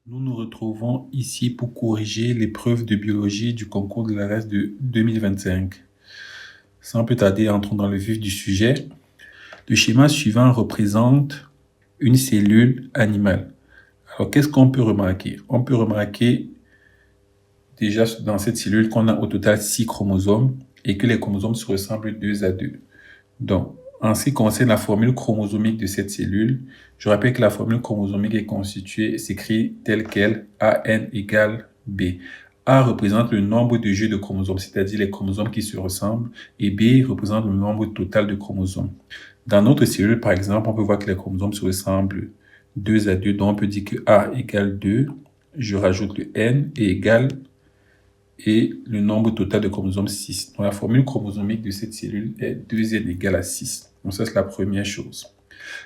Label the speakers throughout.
Speaker 1: Nous nous retrouvons ici pour corriger l'épreuve de biologie du concours de l'ARES de 2025. Sans plus tarder, entrons dans le vif du sujet. Le schéma suivant représente une cellule animale. Alors, qu'est-ce qu'on peut remarquer? On peut remarquer déjà dans cette cellule qu'on a au total 6 chromosomes et que les chromosomes se ressemblent 2 à 2. Donc, en ce qui concerne la formule chromosomique de cette cellule, je rappelle que la formule chromosomique est constituée, s'écrit telle qu'elle, AN égale B. A représente le nombre de jeux de chromosomes, c'est-à-dire les chromosomes qui se ressemblent, et B représente le nombre total de chromosomes. Dans notre cellule, par exemple, on peut voir que les chromosomes se ressemblent 2 à 2, donc on peut dire que A égale 2, je rajoute le N et égale et le nombre total de chromosomes 6. Donc, la formule chromosomique de cette cellule est 2n égale à 6. Donc, ça, c'est la première chose.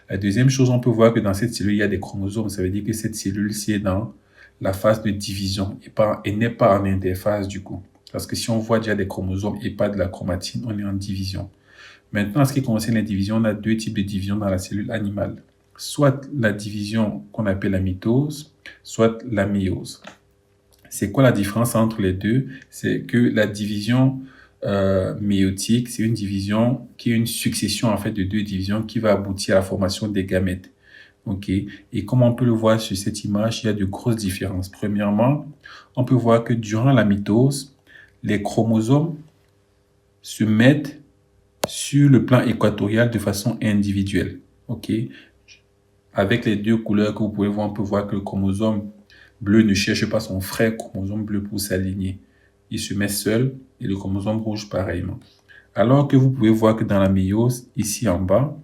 Speaker 1: La deuxième chose, on peut voir que dans cette cellule, il y a des chromosomes. Ça veut dire que cette cellule-ci est dans la phase de division et n'est pas en interphase du coup. Parce que si on voit déjà des chromosomes et pas de la chromatine, on est en division. Maintenant, en ce qui concerne la division, on a deux types de division dans la cellule animale. Soit la division qu'on appelle la mitose, soit la méiose. C'est quoi la différence entre les deux? C'est que la division méiotique, c'est une division qui est une succession en fait de deux divisions qui va aboutir à la formation des gamètes. Ok. Et comme on peut le voir sur cette image, il y a de grosses différences. Premièrement, on peut voir que durant la mitose, les chromosomes se mettent sur le plan équatorial de façon individuelle. Ok. Avec les deux couleurs que vous pouvez voir, on peut voir que le chromosome bleu ne cherche pas son frère chromosome bleu pour s'aligner. Il se met seul et le chromosome rouge pareillement. Alors que vous pouvez voir que dans la méiose, ici en bas,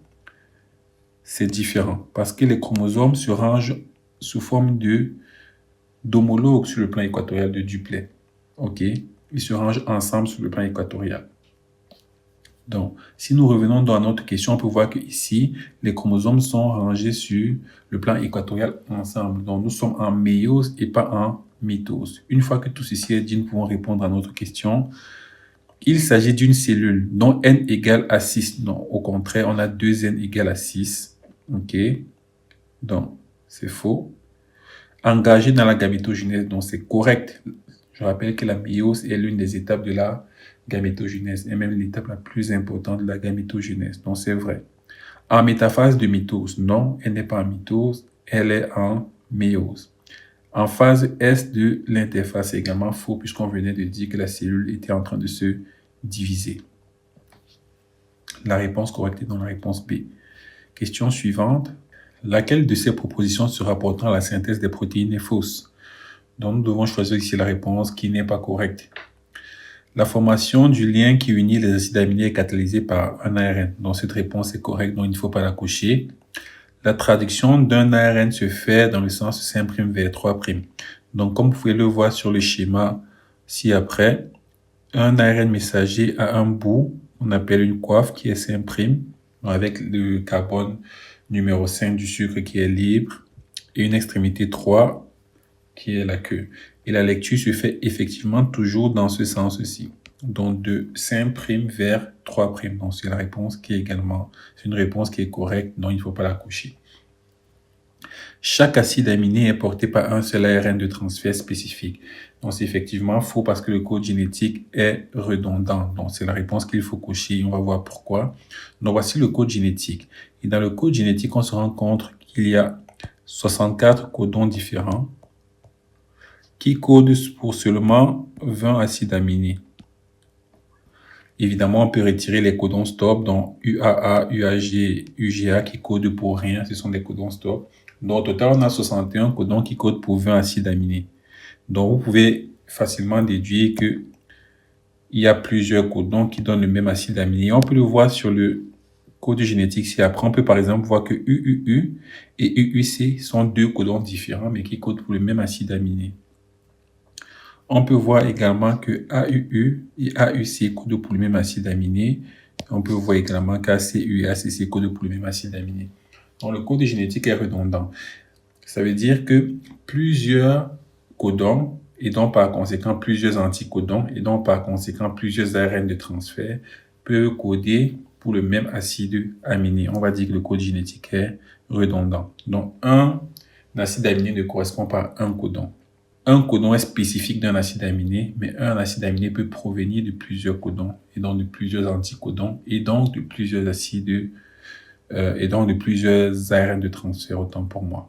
Speaker 1: c'est différent parce que les chromosomes se rangent sous forme d'homologues sur le plan équatorial de duplet. Ok? Ils se rangent ensemble sur le plan équatorial. Donc, si nous revenons dans notre question, on peut voir qu'ici, les chromosomes sont rangés sur le plan équatorial ensemble. Donc, nous sommes en méiose et pas en mitose. Une fois que tout ceci est dit, nous pouvons répondre à notre question. Il s'agit d'une cellule dont n égale à 6. Non, au contraire, on a 2n égale à 6. OK? Donc, c'est faux. Engagée dans la gamétogenèse, donc c'est correct. Je rappelle que la méiose est l'une des étapes de la gamétogenèse et même l'étape la plus importante de la gamétogenèse. Donc, c'est vrai. En métaphase de mitose, non, elle n'est pas en mitose, elle est en méiose. En phase S de l'interphase, c'est également faux puisqu'on venait de dire que la cellule était en train de se diviser. La réponse correcte est dans la réponse B. Question suivante. Laquelle de ces propositions se rapportant à la synthèse des protéines est fausse? Donc, nous devons choisir ici la réponse qui n'est pas correcte. La formation du lien qui unit les acides aminés est catalysée par un ARN. Donc, cette réponse est correcte, donc il ne faut pas la cocher. La traduction d'un ARN se fait dans le sens 5' vers 3'. Donc, comme vous pouvez le voir sur le schéma ci-après, un ARN messager a un bout, on appelle une coiffe qui est 5', avec le carbone numéro 5 du sucre qui est libre, et une extrémité 3 qui est la queue. Et la lecture se fait effectivement toujours dans ce sens-ci. Donc de 5' vers 3'. Donc c'est la réponse qui est également, c'est une réponse qui est correcte, donc il ne faut pas la coucher. Chaque acide aminé est porté par un seul ARN de transfert spécifique. Donc c'est effectivement faux parce que le code génétique est redondant. Donc c'est la réponse qu'il faut cocher et on va voir pourquoi. Donc voici le code génétique. Et dans le code génétique, on se rend compte qu'il y a 64 codons différents qui codent pour seulement 20 acides aminés. Évidemment, on peut retirer les codons stop, donc UAA, UAG, UGA qui codent pour rien, ce sont des codons stop. Donc au total, on a 61 codons qui codent pour 20 acides aminés. Donc vous pouvez facilement déduire qu'il y a plusieurs codons qui donnent le même acide aminé. On peut le voir sur le code génétique ci-après. On peut par exemple voir que UUU et UUC sont deux codons différents mais qui codent pour le même acide aminé. On peut voir également que AUU et AUC codent pour le même acide aminé. On peut voir également qu'ACU et ACC codent pour le même acide aminé. Donc, le code génétique est redondant. Ça veut dire que plusieurs codons et donc par conséquent plusieurs anticodons et donc par conséquent plusieurs ARN de transfert peuvent coder pour le même acide aminé. On va dire que le code génétique est redondant. Donc, un l'acide aminé ne correspond pas à un codon. Un codon est spécifique d'un acide aminé, mais un acide aminé peut provenir de plusieurs codons, et donc de plusieurs anticodons, et donc de plusieurs acides, et donc de plusieurs ARN de transfert, autant pour moi.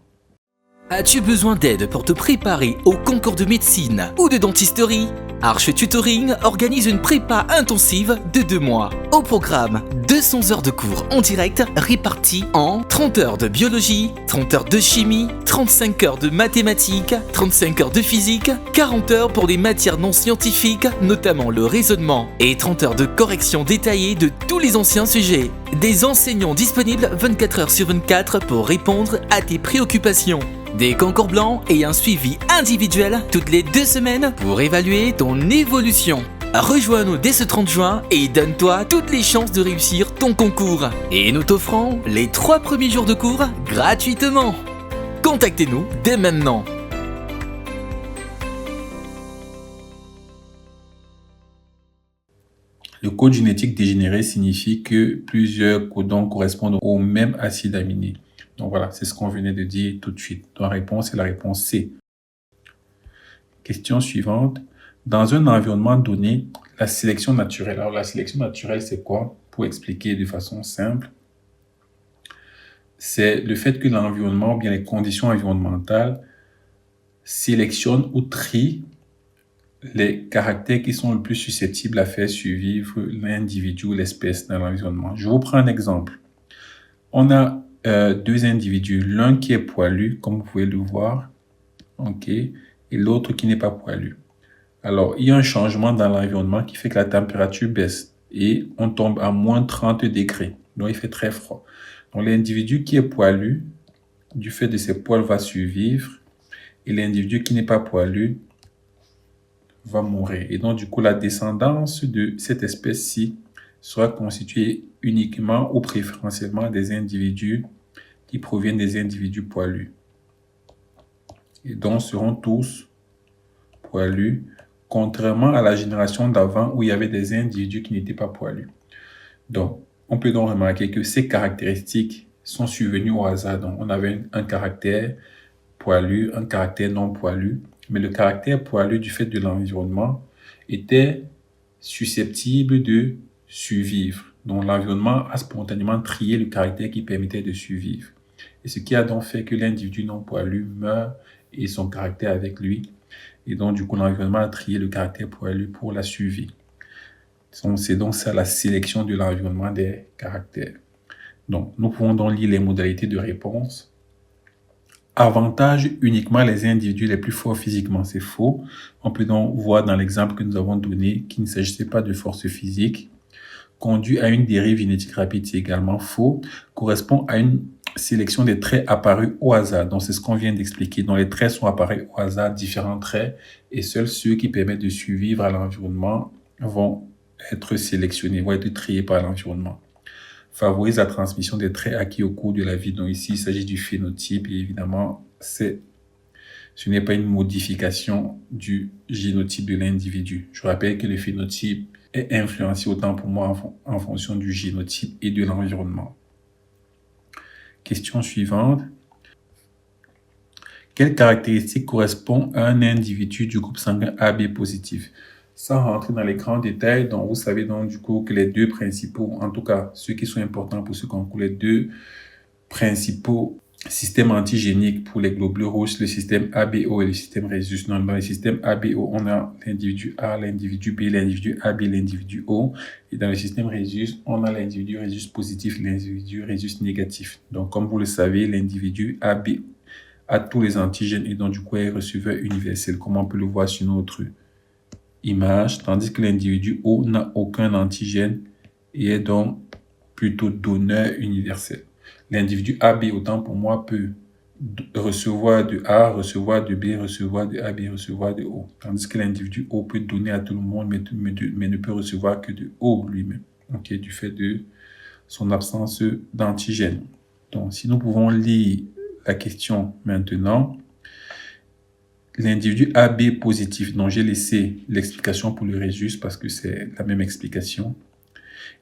Speaker 2: As-tu besoin d'aide pour te préparer au concours de médecine ou de dentisterie? Arche Tutoring organise une prépa intensive de 2 mois. Au programme, 200 heures de cours en direct réparties en 30 heures de biologie, 30 heures de chimie, 35 heures de mathématiques, 35 heures de physique, 40 heures pour les matières non scientifiques, notamment le raisonnement, et 30 heures de correction détaillée de tous les anciens sujets. Des enseignants disponibles 24 heures sur 24 pour répondre à tes préoccupations. Des concours blancs et un suivi individuel toutes les 2 semaines pour évaluer ton évolution. Rejoins-nous dès ce 30 juin et donne-toi toutes les chances de réussir ton concours. Et nous t'offrons les 3 premiers jours de cours gratuitement. Contactez-nous dès maintenant.
Speaker 1: Le code génétique dégénéré signifie que plusieurs codons correspondent au même acide aminé. Donc voilà, c'est ce qu'on venait de dire tout de suite. La réponse est la réponse C. Question suivante. Dans un environnement donné, la sélection naturelle. Alors la sélection naturelle, c'est quoi? Pour expliquer de façon simple, c'est le fait que l'environnement ou bien les conditions environnementales sélectionnent ou trient les caractères qui sont le plus susceptibles à faire survivre l'individu ou l'espèce dans l'environnement. Je vous prends un exemple. On a 2 individus, l'un qui est poilu, comme vous pouvez le voir, ok, et l'autre qui n'est pas poilu. Alors, il y a un changement dans l'environnement qui fait que la température baisse et on tombe à moins 30 degrés. Donc, il fait très froid. Donc, l'individu qui est poilu, du fait de ses poils, va survivre et l'individu qui n'est pas poilu va mourir. Et donc, du coup, la descendance de cette espèce-ci sera constituée uniquement ou préférentiellement des individus qui proviennent des individus poilus. Et donc, seront tous poilus, contrairement à la génération d'avant où il y avait des individus qui n'étaient pas poilus. Donc, on peut donc remarquer que ces caractéristiques sont survenues au hasard. Donc, on avait un caractère poilu, un caractère non poilu, mais le caractère poilu, du fait de l'environnement, était susceptible de survivre. Donc, l'environnement a spontanément trié le caractère qui permettait de survivre. Et ce qui a donc fait que l'individu non poilu meurt et son caractère avec lui. Et donc, du coup, l'environnement a trié le caractère poilu pour la survie. C'est donc ça la sélection de l'environnement des caractères. Donc, nous pouvons donc lire les modalités de réponse. Avantage uniquement les individus les plus forts physiquement, c'est faux. On peut donc voir dans l'exemple que nous avons donné qu'il ne s'agissait pas de force physique. Conduit à une dérive génétique rapide, c'est également faux. Correspond à une sélection des traits apparus au hasard. Donc, c'est ce qu'on vient d'expliquer. Donc, les traits sont apparus au hasard, différents traits, et seuls ceux qui permettent de survivre à l'environnement vont être sélectionnés, vont être triés par l'environnement. Favorise la transmission des traits acquis au cours de la vie. Donc ici, il s'agit du phénotype et évidemment, ce n'est pas une modification du génotype de l'individu. Je rappelle que le phénotype est influencé autant pour moi en fonction du génotype et de l'environnement. Question suivante. Quelle caractéristique correspond à un individu du groupe sanguin AB positif? Sans rentrer dans les grands détails, donc vous savez donc du coup que les 2 principaux, en tout cas ceux qui sont importants pour ce concours, les 2 principaux systèmes antigéniques pour les globules rouges, le système ABO et le système Rhésus. Donc, dans le système ABO, on a l'individu A, l'individu B, l'individu AB, l'individu O. Et dans le système Rhésus, on a l'individu Rhésus positif, l'individu Rhésus négatif. Donc, comme vous le savez, l'individu AB a tous les antigènes et donc du coup est receveur universel, comme on peut le voir sur notre image, tandis que l'individu O n'a aucun antigène et est donc plutôt donneur universel. L'individu AB, autant pour moi, peut recevoir de A, recevoir de B, recevoir de AB, recevoir de O. Tandis que l'individu O peut donner à tout le monde, mais ne peut recevoir que de O lui-même, okay, du fait de son absence d'antigène. Donc, si nous pouvons lire la question maintenant, l'individu AB positif, dont j'ai laissé l'explication pour le Rhésus parce que c'est la même explication,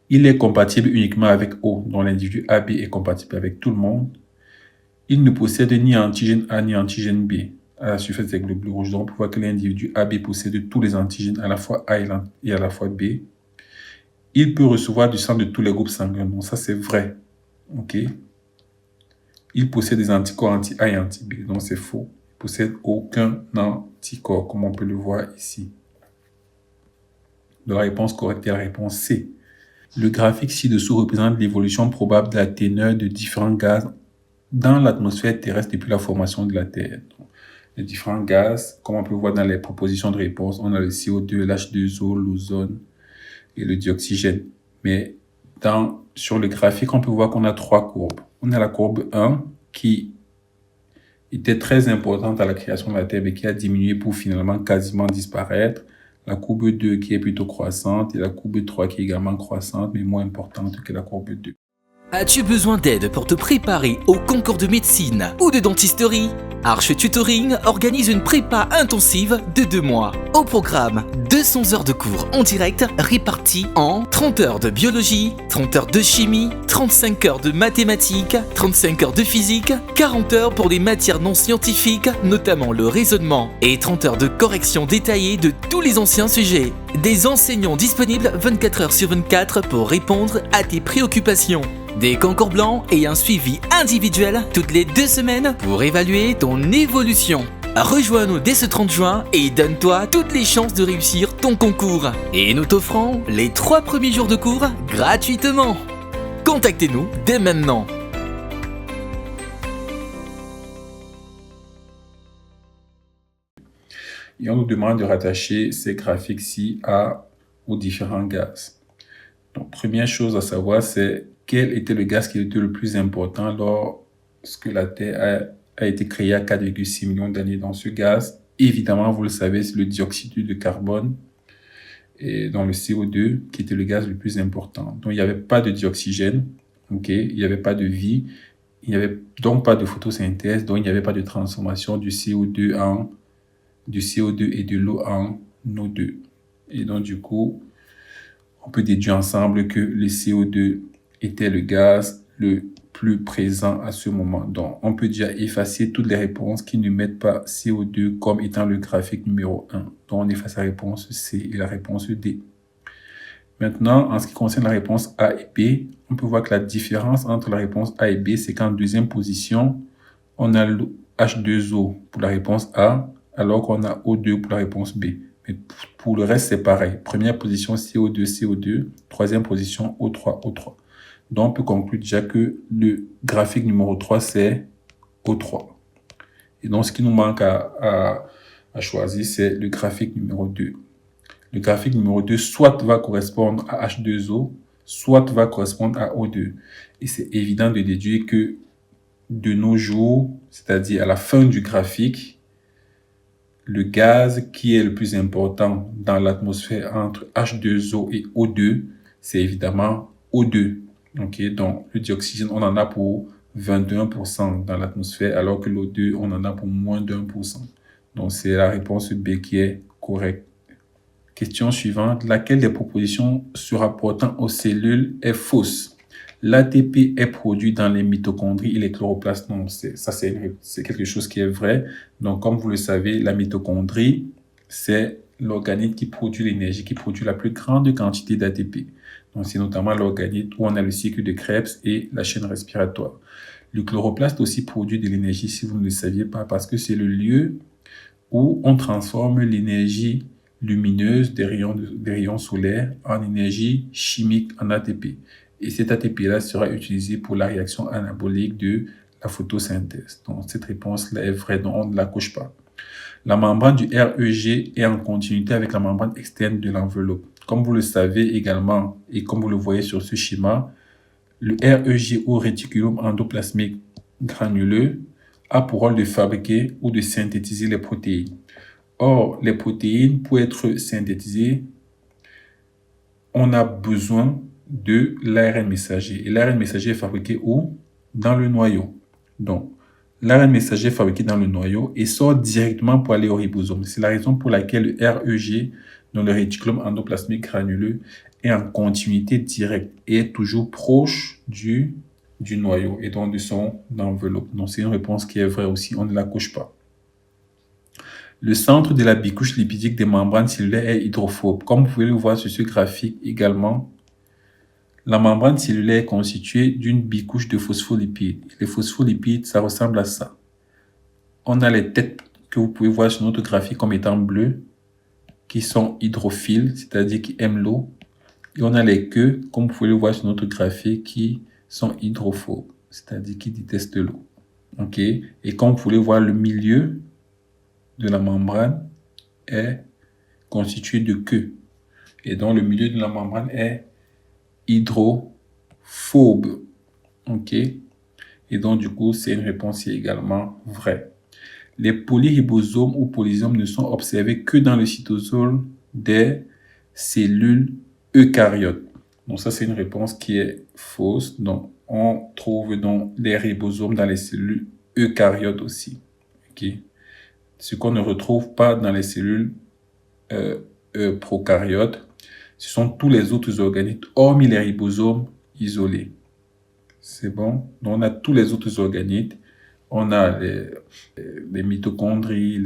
Speaker 1: il est compatible uniquement avec O, dont l'individu AB est compatible avec tout le monde. Il ne possède ni antigène A ni antigène B à la surface des globules rouges. Donc, on peut voir que l'individu AB possède tous les antigènes à la fois A et à la fois B. Il peut recevoir du sang de tous les groupes sanguins. Donc, ça, c'est vrai. OK? Il possède des anticorps anti-A et anti-B. Donc, c'est faux. Il ne possède aucun anticorps, comme on peut le voir ici. Donc, la réponse correcte est la réponse C. Le graphique ci-dessous représente l'évolution probable de la teneur de différents gaz dans l'atmosphère terrestre depuis la formation de la Terre. Donc, les différents gaz, comme on peut voir dans les propositions de réponse, on a le CO2, l'H2O, l'ozone et le dioxygène. Mais sur le graphique, on peut voir qu'on a 3 courbes. On a la courbe 1 qui était très importante à la création de la Terre mais qui a diminué pour finalement quasiment disparaître. La courbe 2 qui est plutôt croissante et la courbe 3 qui est également croissante mais moins importante que la courbe 2.
Speaker 2: As-tu besoin d'aide pour te préparer au concours de médecine ou de dentisterie? Arche Tutoring organise une prépa intensive de 2 mois. Au programme, 200 heures de cours en direct réparties en 30 heures de biologie, 30 heures de chimie, 35 heures de mathématiques, 35 heures de physique, 40 heures pour les matières non scientifiques, notamment le raisonnement, et 30 heures de correction détaillée de tous les anciens sujets. Des enseignants disponibles 24 heures sur 24 pour répondre à tes préoccupations. Des concours blancs et un suivi individuel toutes les 2 semaines pour évaluer ton évolution. Rejoins-nous dès ce 30 juin et donne-toi toutes les chances de réussir ton concours. Et nous t'offrons les 3 premiers jours de cours gratuitement. Contactez-nous dès maintenant.
Speaker 1: Et on nous demande de rattacher ces graphiques-ci aux différents gaz. Donc, première chose à savoir, c'est quel était le gaz qui était le plus important lorsque la Terre a été créée à 4,6 millions d'années. Dans ce gaz, évidemment, vous le savez, c'est le dioxyde de carbone et dans le CO2 qui était le gaz le plus important. Donc, il n'y avait pas de dioxygène, okay? Il n'y avait pas de vie, il n'y avait donc pas de photosynthèse, donc il n'y avait pas de transformation du CO2 et de l'eau en O2. Et donc, du coup, on peut déduire ensemble que le CO2 était le gaz le plus présent à ce moment. Donc, on peut déjà effacer toutes les réponses qui ne mettent pas CO2 comme étant le graphique numéro 1. Donc, on efface la réponse C et la réponse D. Maintenant, en ce qui concerne la réponse A et B, on peut voir que la différence entre la réponse A et B, c'est qu'en deuxième position, on a le H2O pour la réponse A, alors qu'on a O2 pour la réponse B. Mais pour le reste, c'est pareil. Première position, CO2, CO2. Troisième position, O3, O3. Donc, on peut conclure déjà que le graphique numéro 3, c'est O3. Et donc, ce qui nous manque à choisir, c'est le graphique numéro 2. Le graphique numéro 2, soit va correspondre à H2O, soit va correspondre à O2. Et c'est évident de déduire que de nos jours, c'est-à-dire à la fin du graphique, le gaz qui est le plus important dans l'atmosphère entre H2O et O2, c'est évidemment O2. Okay? Donc, le dioxygène, on en a pour 21% dans l'atmosphère, alors que l'O2, on en a pour moins d'1%. Donc, c'est la réponse B qui est correcte. Question suivante. Laquelle des propositions se rapportant aux cellules est fausse? L'ATP est produit dans les mitochondries et les chloroplastes. Non, c'est quelque chose qui est vrai. Donc, comme vous le savez, la mitochondrie, c'est l'organite qui produit l'énergie, qui produit la plus grande quantité d'ATP. Donc, c'est notamment l'organite où on a le cycle de Krebs et la chaîne respiratoire. Le chloroplaste aussi produit de l'énergie, si vous ne le saviez pas, parce que c'est le lieu où on transforme l'énergie lumineuse des rayons solaires en énergie chimique, en ATP. Et cet ATP-là sera utilisé pour la réaction anabolique de la photosynthèse. Donc, cette réponse-là est vraie, donc on ne la coche pas. La membrane du REG est en continuité avec la membrane externe de l'enveloppe. Comme vous le savez également, et comme vous le voyez sur ce schéma, le REG ou réticulum endoplasmique granuleux a pour rôle de fabriquer ou de synthétiser les protéines. Or, les protéines, pour être synthétisées, on a besoin de l'ARN messager. Et l'ARN messager est fabriqué où? Dans le noyau. Donc, l'ARN messager est fabriqué dans le noyau et sort directement pour aller au ribosome. C'est la raison pour laquelle le REG, dans le réticulum endoplasmique granuleux, est en continuité directe et est toujours proche du du noyau et donc de son enveloppe. Donc, c'est une réponse qui est vraie aussi, on ne la couche pas. Le centre de la bicouche lipidique des membranes cellulaires est hydrophobe. Comme vous pouvez le voir sur ce graphique également, la membrane cellulaire est constituée d'une bicouche de phospholipides. Les phospholipides, ça ressemble à ça. On a les têtes que vous pouvez voir sur notre graphique comme étant bleues, qui sont hydrophiles, c'est-à-dire qui aiment l'eau. Et on a les queues, comme vous pouvez le voir sur notre graphique, qui sont hydrophobes, c'est-à-dire qui détestent l'eau. Ok? Et comme vous pouvez voir, le milieu de la membrane est constitué de queues. Et donc, le milieu de la membrane est hydrophobe. Ok? Et donc, du coup, c'est une réponse qui est également vraie. Les polyribosomes ou polysomes ne sont observés que dans le cytosol des cellules eucaryotes. Donc, ça, c'est une réponse qui est fausse. Donc, on trouve donc les ribosomes dans les cellules eucaryotes aussi. Ok? Ce qu'on ne retrouve pas dans les cellules prokaryotes, ce sont tous les autres organites, hormis les ribosomes isolés. C'est bon? Donc, on a tous les autres organites. On a les mitochondries,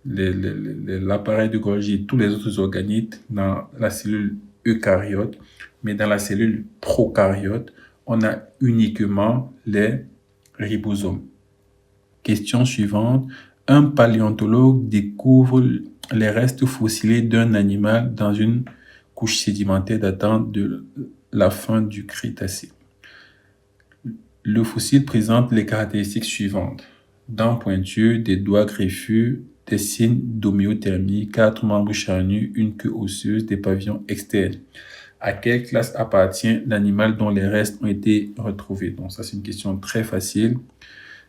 Speaker 1: l'appareil de Golgi et tous les autres organites dans la cellule eucaryote. Mais dans la cellule prokaryote, on a uniquement les ribosomes. Question suivante. Un paléontologue découvre les restes fossilés d'un animal dans une couche sédimentaire datant de la fin du Crétacé. Le fossile présente les caractéristiques suivantes. Dents pointues, des doigts griffus, des signes d'homéothermie, 4 membres charnus, une queue osseuse, des pavillons externes. À quelle classe appartient l'animal dont les restes ont été retrouvés? Donc ça, c'est une question très facile.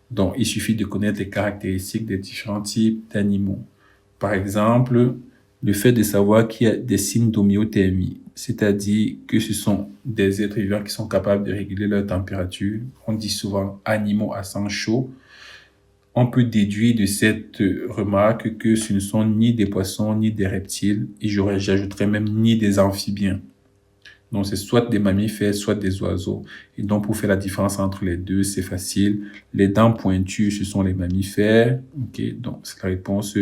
Speaker 1: Donc, il suffit de connaître les caractéristiques des différents types d'animaux. Par exemple, le fait de savoir qu'il y a des signes d'homéothermie, c'est-à-dire que ce sont des êtres vivants qui sont capables de réguler leur température. On dit souvent animaux à sang chaud. On peut déduire de cette remarque que ce ne sont ni des poissons ni des reptiles, et j'ajouterais même ni des amphibiens. Donc, c'est soit des mammifères, soit des oiseaux. Et donc, pour faire la différence entre les deux, c'est facile. Les dents pointues, ce sont les mammifères. Ok, donc c'est la réponse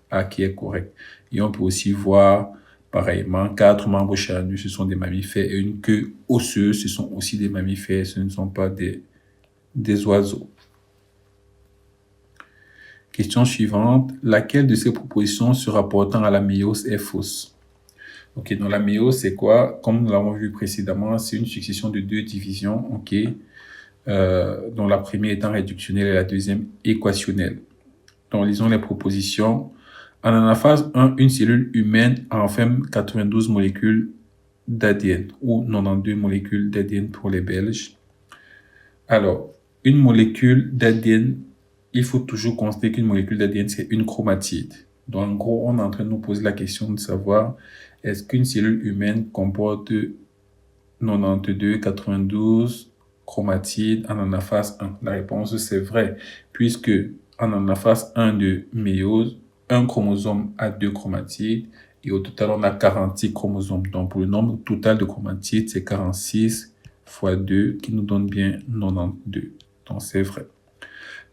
Speaker 1: A qui est correcte. Et on peut aussi voir, pareillement, 4 membres charnus, ce sont des mammifères. Et une queue osseuse, ce sont aussi des mammifères. Ce ne sont pas des oiseaux. Question suivante. Laquelle de ces propositions se rapportant à la méiose est fausse? Ok, donc la méiose, c'est quoi? Comme nous l'avons vu précédemment, c'est une succession de 2 divisions, ok, dont la première étant réductionnelle et la deuxième équationnelle. Donc, lisons les propositions. En anaphase 1, une cellule humaine renferme 92 molécules d'ADN, ou 92 molécules d'ADN pour les Belges. Alors, une molécule d'ADN, il faut toujours constater qu'une molécule d'ADN, c'est une chromatide. Donc, en gros, on est en train de nous poser la question de savoir est-ce qu'une cellule humaine comporte 92, 92 chromatides en anaphase 1? La réponse, c'est vrai, puisque en anaphase 1 de méiose, un chromosome a 2 chromatides et au total, on a 46 chromosomes. Donc, pour le nombre total de chromatides, c'est 46 fois 2 qui nous donne bien 92. Donc, c'est vrai.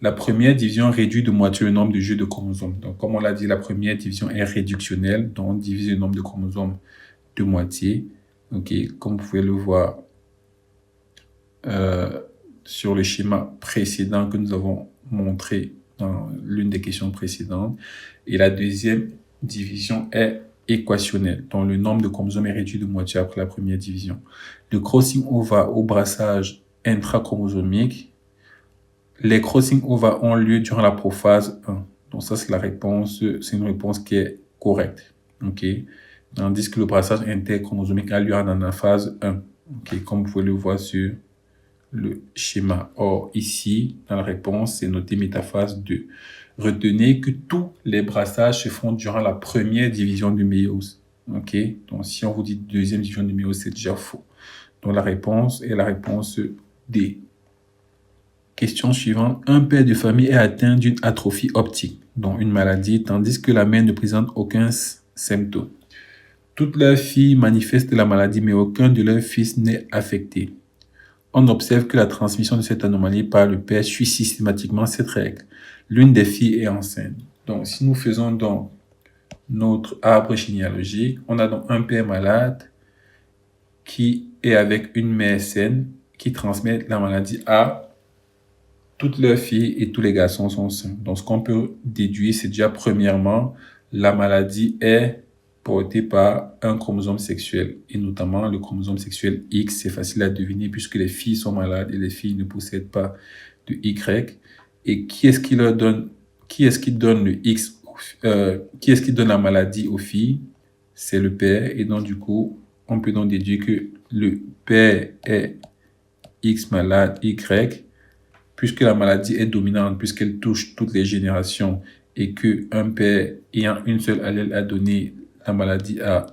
Speaker 1: La première division réduit de moitié le nombre de jeux de chromosomes. Donc, comme on l'a dit, la première division est réductionnelle. Donc, on divise le nombre de chromosomes de moitié. Ok, comme vous pouvez le voir sur le schéma précédent que nous avons montré dans l'une des questions précédentes. Et la deuxième division est équationnelle. Donc, le nombre de chromosomes est réduit de moitié après la première division. Le crossing over au brassage intrachromosomique. Les crossing over ont lieu durant la prophase 1. Donc ça, c'est la réponse, c'est une réponse qui est correcte. Ok. Tandis que le brassage interchromosomique a lieu en anaphase 1. Ok. Comme vous pouvez le voir sur le schéma. Or, ici, dans la réponse, c'est noté métaphase 2. Retenez que tous les brassages se font durant la première division du méiose. Ok. Donc, si on vous dit deuxième division du méiose, c'est déjà faux. Donc, la réponse est la réponse D. Question suivante. Un père de famille est atteint d'une atrophie optique, donc une maladie, tandis que la mère ne présente aucun symptôme. Toutes leurs filles manifestent la maladie, mais aucun de leurs fils n'est affecté. on observe que la transmission de cette anomalie par le père suit systématiquement cette règle. L'une des filles est enceinte. Donc, si nous faisons donc notre arbre généalogique, on a donc un père malade qui est avec une mère saine qui transmet la maladie à toutes leurs filles et tous les garçons sont sains. Donc, ce qu'on peut déduire, c'est déjà premièrement, la maladie est portée par un chromosome sexuel et notamment le chromosome sexuel X. C'est facile à deviner puisque les filles sont malades et les filles ne possèdent pas de Y. Et qui est-ce qui donne le X, qui est-ce qui donne la maladie aux filles? C'est le père. Et donc, du coup, on peut donc déduire que le père est X malade Y, puisque la maladie est dominante, puisqu'elle touche toutes les générations et qu'un père ayant une seule allèle a donné la maladie à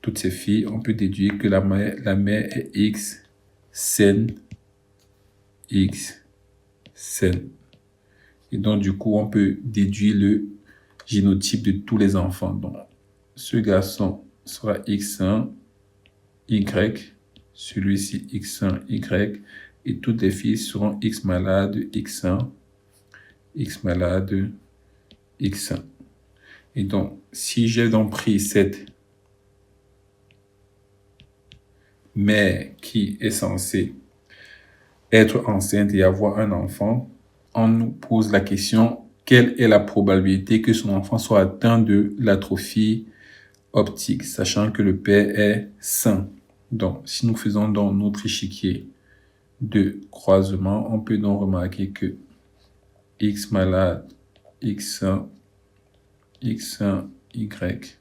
Speaker 1: toutes ses filles, on peut déduire que la mère est X saine, X saine. Et donc, du coup, on peut déduire le génotype de tous les enfants. Donc, ce garçon sera X1, Y, celui-ci X1, Y, et toutes les filles seront X malade, X1, X malade, X1. Et donc, si j'ai donc pris cette mère qui est censée être enceinte et avoir un enfant, on nous pose la question, quelle est la probabilité que son enfant soit atteint de l'atrophie optique, sachant que le père est sain. Donc, si nous faisons donc notre échiquier de croisement, on peut donc remarquer que X malade, X1, X1, Y.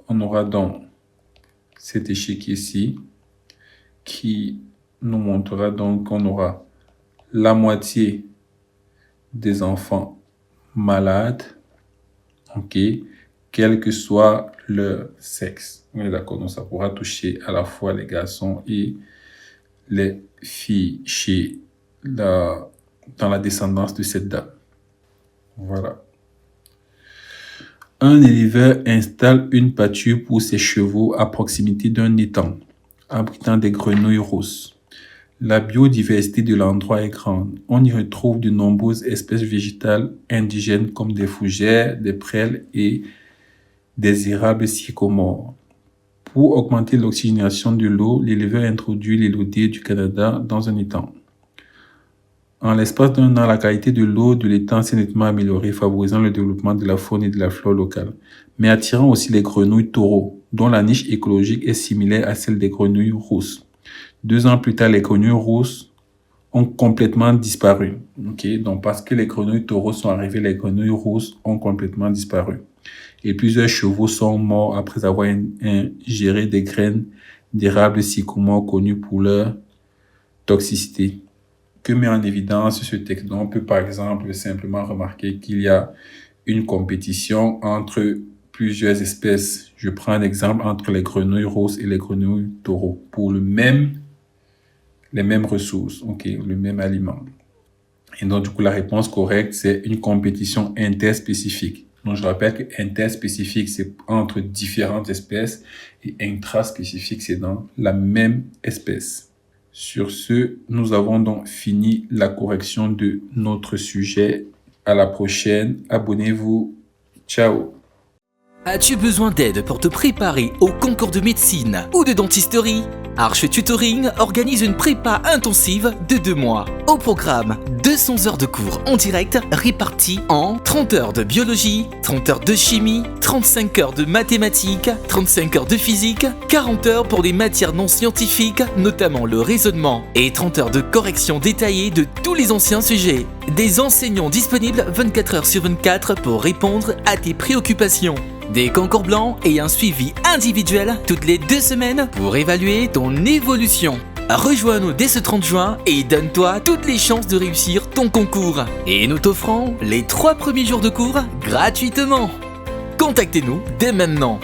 Speaker 1: On aura donc cet échiquier-ci qui nous montrera donc qu'on aura la moitié des enfants malades, ok, quel que soit leur sexe. On est d'accord, donc ça pourra toucher à la fois les garçons et les filles dans la descendance de cette dame. Voilà. Un éleveur installe une pâture pour ses chevaux à proximité d'un étang, abritant des grenouilles rousses. La biodiversité de l'endroit est grande. On y retrouve de nombreuses espèces végétales indigènes comme des fougères, des prêles et des érables sycomores. Pour augmenter l'oxygénation de l'eau, l'éleveur introduit l'élodée du Canada dans un étang. En l'espace d'un an, la qualité de l'eau de l'étang s'est nettement améliorée, favorisant le développement de la faune et de la flore locale, mais attirant aussi les grenouilles taureaux, dont la niche écologique est similaire à celle des grenouilles rousses. 2 ans plus tard, les grenouilles rousses ont complètement disparu. Okay? Donc, parce que les grenouilles taureaux sont arrivées, les grenouilles rousses ont complètement disparu. Et plusieurs chevaux sont morts après avoir ingéré des graines d'érable sycomore connues pour leur toxicité. Que met en évidence ce texte? Donc, on peut par exemple simplement remarquer qu'il y a une compétition entre plusieurs espèces. Je prends un exemple entre les grenouilles rousses et les grenouilles taureaux pour les mêmes ressources, okay, le même aliment. Et donc, du coup, la réponse correcte, c'est une compétition interspécifique. Donc, je rappelle que interspécifique, c'est entre différentes espèces et intraspécifique, c'est dans la même espèce. Sur ce, nous avons donc fini la correction de notre sujet. À la prochaine. Abonnez-vous. Ciao.
Speaker 2: As-tu besoin d'aide pour te préparer au concours de médecine ou de dentisterie? Arche Tutoring organise une prépa intensive de 2 mois. Au programme, 200 heures de cours en direct réparties en 30 heures de biologie, 30 heures de chimie, 35 heures de mathématiques, 35 heures de physique, 40 heures pour les matières non scientifiques, notamment le raisonnement, et 30 heures de correction détaillée de tous les anciens sujets. Des enseignants disponibles 24 heures sur 24 pour répondre à tes préoccupations. Des concours blancs et un suivi individuel toutes les 2 semaines pour évaluer ton évolution. Rejoins-nous dès ce 30 juin et donne-toi toutes les chances de réussir ton concours. Et nous t'offrons les 3 premiers jours de cours gratuitement. Contactez-nous dès maintenant.